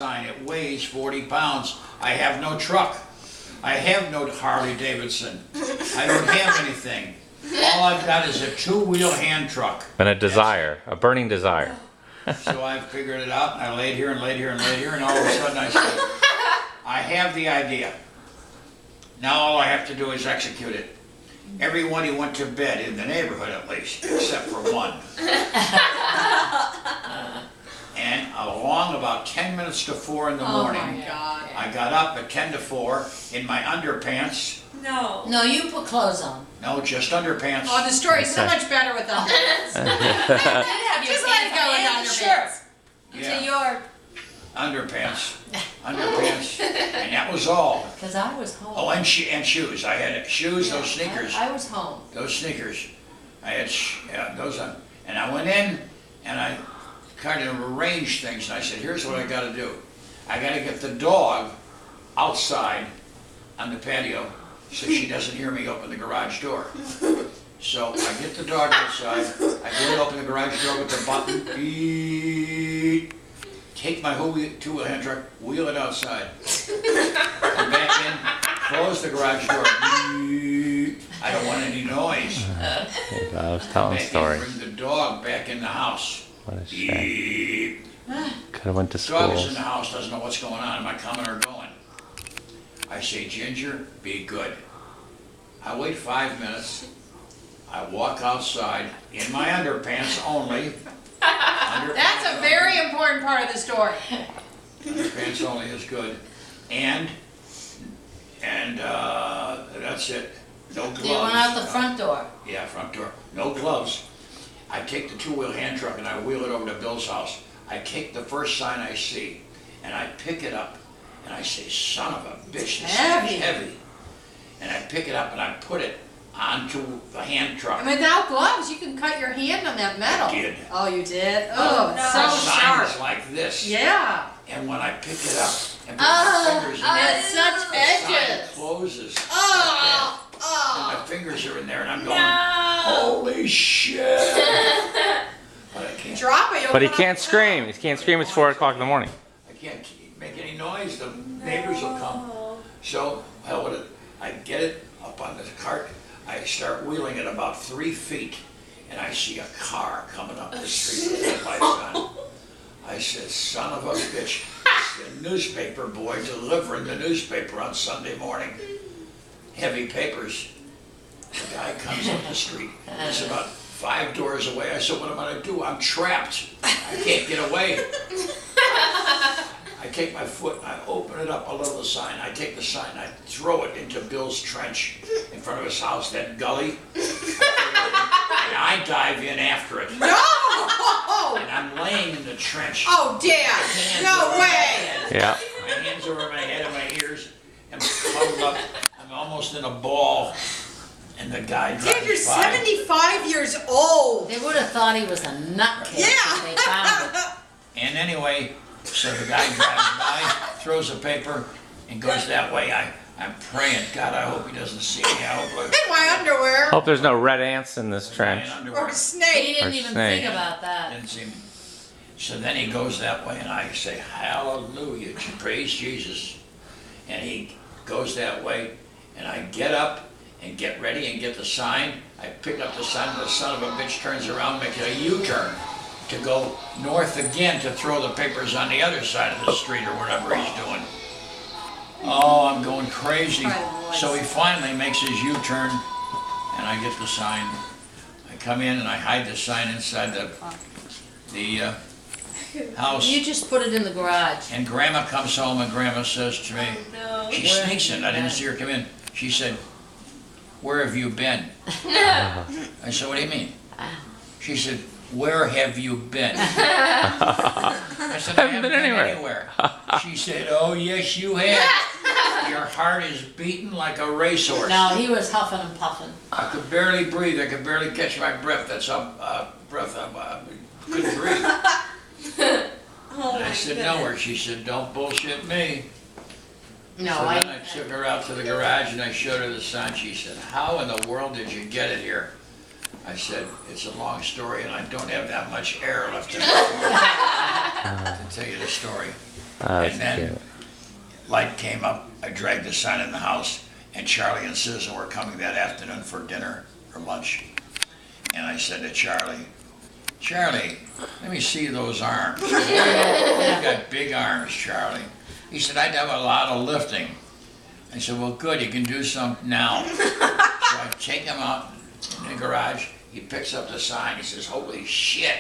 sign. It weighs 40 pounds. I have no truck. I have no Harley Davidson. I don't have anything. All I've got is a two-wheel hand truck. And a desire, a burning desire. So I figured it out, and I laid here and laid here and laid here, and all of a sudden I said, I have the idea. Now all I have to do is execute it. Everybody went to bed, in the neighborhood at least, except for one. And along about 10 minutes to 4 in the morning, Oh my God. I got up at 10 to 4 in my underpants. No. No, you put clothes on. No, just underpants. Oh, the story's so much better with underpants. Just let it go with underpants. Yeah, To your, underpants. Underpants. And that was all. because I was home. Oh, and shoes. I had shoes, those sneakers. I was home. Those sneakers. I had those on. And I went in and I kind of arranged things. And I said, here's what I got to do. I got to get the dog outside on the patio so she doesn't hear me open the garage door. So I get the dog outside. I go and open the garage door with the button. Beep. Take my two-wheel hand truck, wheel it outside. Come back in, close the garage door. Beep. I don't want any noise. I was telling a Back in, story. bring the dog back in the house. What a shame. Beep. Could have went to Dog is school. in the house, doesn't know what's going on. Am I coming or going? I say, Ginger, be good. I wait 5 minutes. I walk outside in my underpants only. That's a very important part of the story. Underpants only is good. And that's it. No gloves. You went out the front door. Yeah, front door. No gloves. I take the two-wheel hand truck and I wheel it over to Bill's house. I take the first sign I see and I pick it up and I say, son of a bitch, this thing is heavy. And I pick it up and I put it onto the hand truck. And without gloves, you can cut your hand on that metal. I did. Oh, you did? Oh, The so sign sharp. was like this. Yeah. And when I pick it up and put my fingers in there, It's such the sign edges. closes. Oh, And oh. my fingers are in there and I'm going, holy shit. But I can't. Drop it. you'll But he cut can't off the scream. He can't scream. It's 4 o'clock in the morning. I can't make any noise. The neighbors will come. So, hell with it. I get it up on the cart. I start wheeling it about 3 feet, and I see a car coming up the street with headlights on. I said, son of a bitch, it's the newspaper boy delivering the newspaper on Sunday morning. Heavy papers. The guy comes up the street. It's about 5 doors away. I said, what am I going to do? I'm trapped. I can't get away. I take my foot and I open it up a little sign. I take the sign and I throw it into Bill's trench in front of his house, that gully. And I dive in after it. No! And I'm laying in the trench. Oh, Dad. No way. Yeah. My hands over my head and my ears. I'm huddled up. I'm almost in a ball. And the guy drives Dad, you're by. 75 years old. They would have thought he was a nutcase if they found it. And anyway, so the guy drives by, throws a paper, and goes that way. I'm praying, God, I hope he doesn't see me. I hope In my underwear. Hope there's no red ants in this trench. I'm in Or underwear. a He snake. didn't Or even snake. think about that. Didn't see me. So then he goes that way, and I say, hallelujah, praise Jesus. And he goes that way, and I get up and get ready and get the sign. I pick up the sign, and the son of a bitch turns around, makes a U-turn to go north again to throw the papers on the other side of the street or whatever he's doing. Oh, I'm going crazy. So he finally makes his U-turn, and I get the sign. I come in and I hide the sign inside the house. You just put it in the garage. And Grandma comes home and Grandma says to me, she Where sneaks have in, you I didn't been? see her come in. She said, where have you been? I said, what do you mean? She said, where have you been? I said, I haven't been anywhere. She said, oh yes you have. Your heart is beating like a racehorse. No, he was huffing and puffing. I could barely breathe, I could barely catch my breath. That's how I couldn't breathe. And I said, nowhere. She said, don't bullshit me. No, So then I I took her out to the garage and I showed her the sign. She said, how in the world did you get it here? I said, it's a long story and I don't have that much air left in me to tell you the story. That's And then cute. light came up, I dragged the sign in the house, and Charlie and Susan were coming that afternoon for dinner or lunch. And I said to Charlie, let me see those arms. You got big arms, Charlie. He said, I'd have a lot of lifting. I said, well, good, you can do some now. So I take him out in the garage, he picks up the sign, he says, holy shit.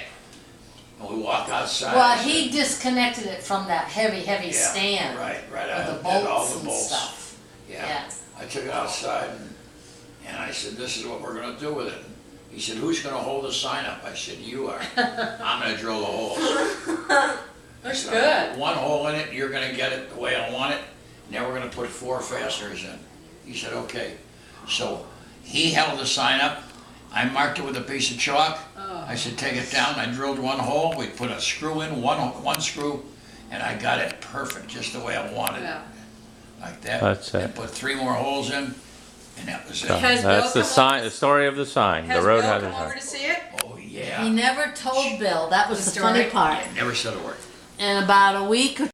And we walk outside. Well, I said, he disconnected it from that heavy yeah, stand. right With out the of all bolts the and bolts. stuff. Yeah. Yeah. I took it outside and I said, this is what we're gonna do with it. He said, who's gonna hold the sign up? I said, you are. I'm gonna drill the holes. Looks So, good. one hole in it, you're gonna get it the way I want it. Now we're gonna put 4 fasteners in. He said, okay. So he held the sign up. I marked it with a piece of chalk. I said, take it down. I drilled 1 hole. We put a screw in, one screw, and I got it perfect, just the way I wanted it. Yeah. Like that. That's it. And put 3 more holes in, and that was it. Has Bill That's the come sign. over- The story of the sign. Has The road Bill has a come over sign. to see it? Oh, He yeah. never told Bill. That was The the funny story? part. Never said a word. And about a week or